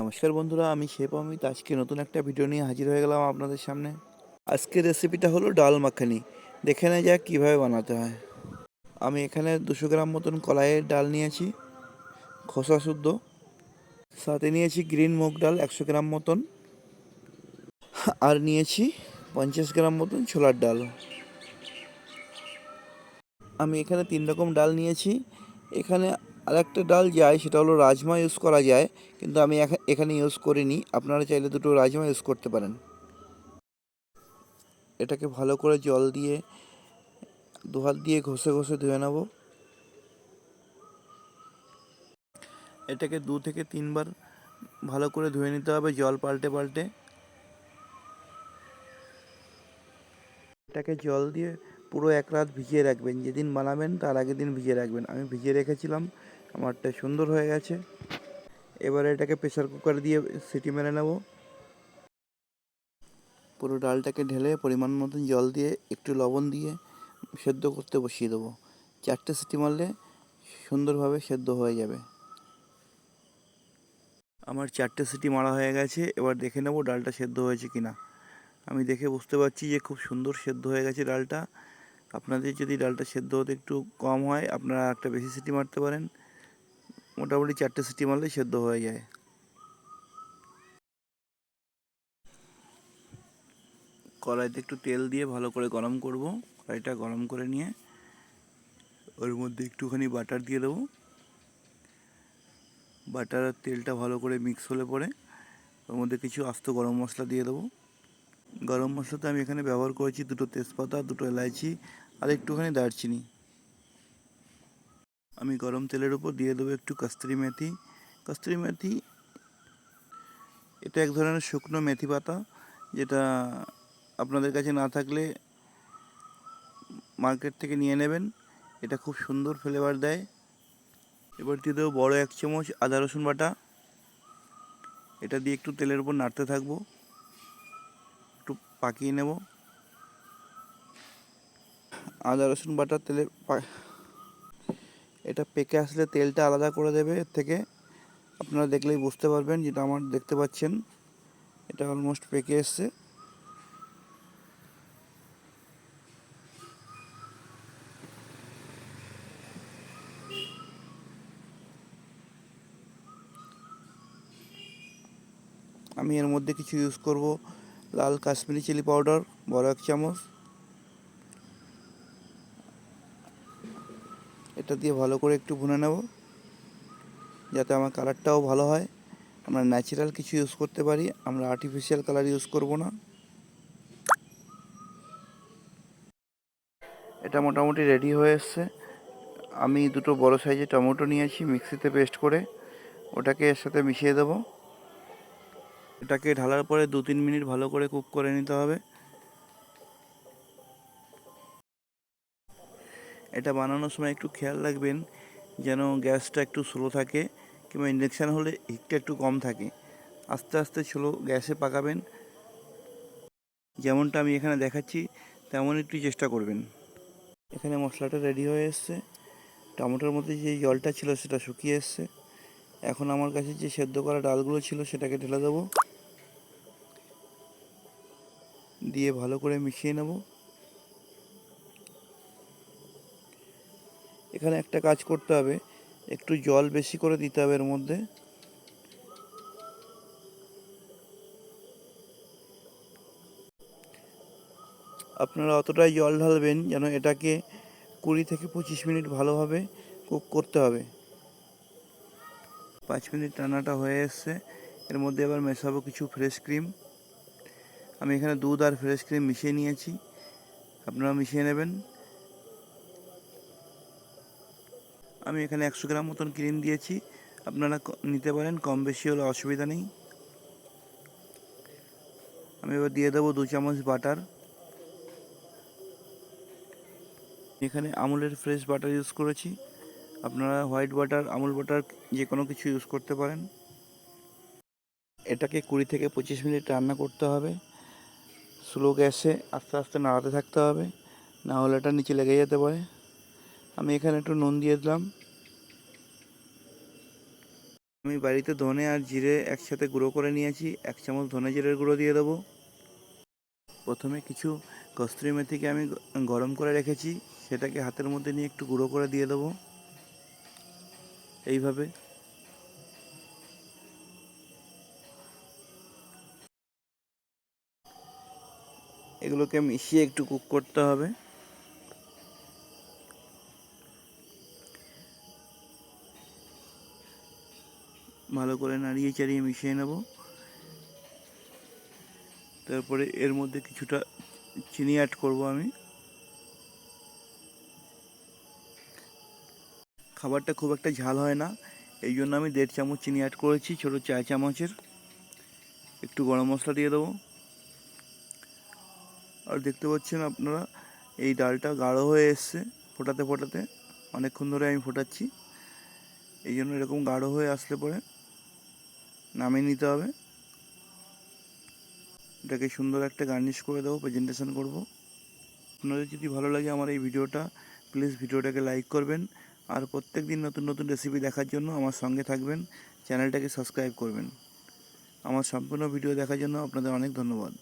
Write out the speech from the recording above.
নমস্কার বন্ধুরা, আমি শেফ অমিত। আজকে নতুন একটা ভিডিও নিয়ে হাজির হয়ে গেলাম আপনাদের সামনে। আজকের রেসিপিটা হলো ডাল মাখানি। দেখে নেওয়া যাক কীভাবে বানাতে হয়। আমি এখানে 200 গ্রাম মতন কলাইয়ের ডাল নিয়েছি, খোসা শুদ্ধ। সাথে নিয়েছি গ্রিন মুগ ডাল 100 গ্রাম মতন, আর নিয়েছি 50 গ্রাম মতন ছোলার ডাল। আমি এখানে 3 রকম ডাল নিয়েছি। এখানে আরেকটা ডাল যায়, সেটা হলো রাজমা ইউজ করা যায়, কিন্তু আমি এখানে ইউজ করিনি। আপনারা চাইলে দুটো রাজমা ইউজ করতে পারেন। এটাকে ভালো করে জল দিয়ে দুহাত দিয়ে ঘষে ঘষে ধুয়ে নেব। এটাকে 2 থেকে 3 বার ভালো করে ধুয়ে নিতে হবে, জল পাল্টে পাল্টে। এটাকে জল দিয়ে পুরো 1 রাত ভিজিয়ে রাখবেন। যেদিন বানাবেন তার আগের দিন ভিজিয়ে রাখবেন। আমি ভিজিয়ে রেখেছিলাম, আমারটা সুন্দর হয়ে গেছে। এবারে এটাকে প্রেসার কুকারে দিয়ে সিটি মেরে নেব। পুরো ডালটাকে ঢেলে পরিমাণ মতন জল দিয়ে একটু লবণ দিয়ে সেদ্ধ করতে বসিয়ে দেবো। 4টে সিটি মারলে সুন্দরভাবে সেদ্ধ হয়ে যাবে। আমার 4টে সিটি মারা হয়ে গেছে। এবার দেখে নেব ডালটা সেদ্ধ হয়েছে কিনা। আমি দেখে বুঝতে পারছি যে খুব সুন্দর সেদ্ধ হয়ে গেছে ডালটা। আপনাদের যদি ডালটা সেদ্ধ হতে একটু কম হয়, আপনারা একটা বেশি সিটি মারতে পারেন। মোটামুটি 4টে সিটি মারলে সেদ্ধ হয়ে যায়। কড়াইতে একটু তেল দিয়ে ভালো করে গরম করব। কড়াইটা গরম করে নিয়ে ওর মধ্যে একটুখানি বাটার দিয়ে দেবো। বাটার আর তেলটা ভালো করে মিক্স হলে পরে ওর মধ্যে কিছু আস্ত গরম মশলা দিয়ে দেবো। গরম মশলাতে আমি এখানে ব্যবহার করেছি 2টো তেজপাতা, 2টো এলাচি আর একটুখানি দারচিনি। আমি গরম তেলের উপর দিয়ে দেবো একটু কস্তুরি মেথি। কস্তুরি মেথি এটা এক ধরনের শুকনো মেথি পাতা, যেটা আপনাদের কাছে না থাকলে মার্কেট থেকে নিয়ে নেবেন। এটা খুব সুন্দর ফ্লেভার দেয়। এবার দিয়ে দেবো বড় 1 চামচ আদা রসুন বাটা। এটা দিয়ে একটু তেলের উপর নাড়তে থাকবো, একটু পাকিয়ে নেব। আদা রসুন বাটা তেলে এটা পেকে আসলে তেলটা আলাদা করে দেবে এর থেকে। আপনারা দেখলেই বুঝতে পারবেন, যেটা আমার দেখতে পাচ্ছেন এটা অলমোস্ট পেকে এসছে। আমি এর মধ্যে কিছু ইউজ করব লাল কাশ্মীরি চিলি পাউডার, বড় 1 চামচ। এটা দিয়ে ভালো করে একটু ভুনে নেব, যাতে আমার কালারটাও ভালো হয়। আমরা ন্যাচারাল কিছু ইউজ করতে পারি, আমরা আর্টিফিশিয়াল কালার ইউজ করব না। এটা মোটামুটি রেডি হয়ে এসছে। আমি 2টো বড় সাইজের টমেটো নিয়েছি, মিক্সিতে পেস্ট করে ওটাকে এর সাথে মিশিয়ে দেবো। এটাকে ঢালার পরে 2-3 মিনিট ভালো করে কুক করে নিতে হবে। এটা বানানোর সময় একটু খেয়াল রাখবেন যেন গ্যাসটা একটু স্লো থাকে, কিংবা ইন্ডাকশান হলে হিটটা একটু কম থাকে। আস্তে আস্তে স্লো গ্যাসে পাকাবেন। যেমনটা আমি এখানে দেখাচ্ছি তেমন একটু চেষ্টা করবেন। এখানে মশলাটা রেডি হয়ে এসছে। টমেটোর মধ্যে যে জলটা ছিল সেটা শুকিয়ে এসছে। এখন আমার কাছে যে সেদ্ধ করা ডালগুলো ছিল সেটাকে ঢেলে দেবো, দিয়ে ভালো করে মিশিয়ে নেব। এখানে একটা কাজ করতে হবে, একটু জল বেশি করে দিতে হবে এর মধ্যে। আপনারা অতটাই জল ঢালবেন যেন এটাকে 20 থেকে 25 মিনিট ভালোভাবে কুক করতে হবে। 5 মিনিট রান্নাটা হয়ে এসছে। এর মধ্যে এবার মেশাবো কিছু ফ্রেশ ক্রিম। আমি এখানে দুধ আর ফ্রেশ ক্রিম মিশিয়ে নিয়েছি, আপনারা মিশিয়ে নেবেন। আমি এখানে 100 গ্রাম মতন ক্রিম দিয়েছি, আপনারা নিতে পারেন, কম বেশি হলে অসুবিধা নেই। আমি এবার দিয়ে দেবো 2 চামচ বাটার। এখানে আমুলের ফ্রেশ বাটার ইউজ করেছি, আপনারা হোয়াইট বাটার, আমুল বাটার যে কোনো কিছু ইউজ করতে পারেন। এটাকে 20 থেকে 25 মিনিট রান্না করতে হবে। স্লো গ্যাসে আস্তে আস্তে নাড়াতে থাকতে হবে, না হলে এটা নিচে লেগে যেতে পারে। আমি এখানে একটু নুন দিয়ে দিলাম। আমি বাড়িতে ধনে আর জিরে একসাথে গুঁড়ো করে নিয়েছি, 1 চামচ ধনে জিরের গুঁড়ো দিয়ে দেবো। প্রথমে কিছু কস্তুরি মেথিকে আমি গরম করে রেখেছি, সেটাকে হাতের মধ্যে নিয়ে একটু গুঁড়ো করে দিয়ে দেবো এইভাবে। এগুলোকে মিশিয়ে একটু কুক করতে হবে। ভালো করে নাড়িয়ে চাড়িয়ে মিশিয়ে নেব। তারপরে এর মধ্যে কিছুটা চিনি অ্যাড করব আমি। খাবারটা খুব একটা ঝাল হয় না, এই জন্য আমি 1.5 চামচ চিনি অ্যাড করেছি, ছোটো চা চামচের। একটু গরম মশলা দিয়ে দেবো। আর দেখতে পাচ্ছেন আপনারা এই ডালটা গাঢ় হয়ে এসছে ফোটাতে ফোটাতে, অনেকক্ষণ ধরে আমি ফোটাচ্ছি, এই জন্য এরকম গাঢ় হয়ে আসলে পরে নামিয়ে নিতে হবে। এটাকে সুন্দর একটা গার্নিশ করে দেবো, প্রেজেন্টেশন করব। আপনাদের যদি ভালো লাগে আমার এই ভিডিওটা, প্লিজ ভিডিওটাকে লাইক করবেন। আর প্রত্যেক দিন নতুন নতুন রেসিপি দেখার জন্য আমার সঙ্গে থাকবেন, চ্যানেলটাকে সাবস্ক্রাইব করবেন। আমার সম্পূর্ণ ভিডিও দেখার জন্য আপনাদের অনেক ধন্যবাদ।